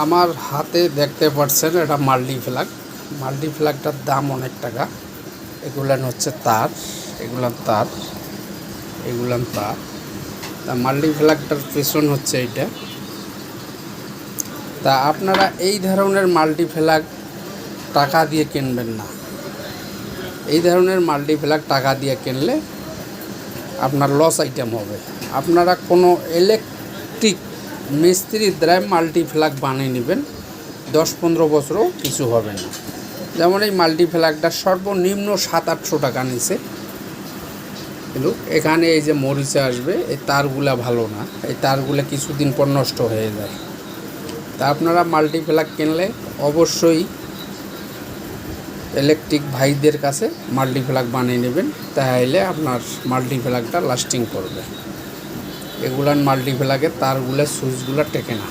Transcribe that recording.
আমার হাতে দেখতে পাচ্ছেন এটা মাল্টিপ্লাগটার দাম অনেক টাকা। এগুলান হচ্ছে তার, এগুলান তার, এগুলান তার। তা মাল্টিপ্লাগটার পেছন হচ্ছে এইটা। তা আপনারা এই ধরনের মাল্টিপ্লাগ টাকা দিয়ে কিনবেন না। এই ধরনের মাল্টিপ্লাগ টাকা দিয়ে কিনলে আপনার লস আইটেম হবে। আপনারা কোনো ইলেকট্রিক মিস্ত্রির দ্বারা মাল্টিপ্লাগ বানিয়ে নেবেন, 10-15 বছরও কিছু হবে না। যেমন এই মাল্টিপ্লাগটা সর্বনিম্ন 700-800 টাকা নিছে, কিন্তু এখানে এই যে মরিচে আসবে, এই তারগুলা ভালো না, এই তারগুলা কিছুদিন পর নষ্ট হয়ে যায়। তা আপনারা মাল্টিপ্লাগ কিনলে অবশ্যই ইলেকট্রিক ভাইদের কাছে মাল্টিপ্লাগ বানিয়ে নেবেন, তাহলে আপনার মাল্টিপ্লাগটা লাস্টিং করবে। এগুলার মাল্টিপ্লাগের তারগুলা সুইচগুলো টেকে না।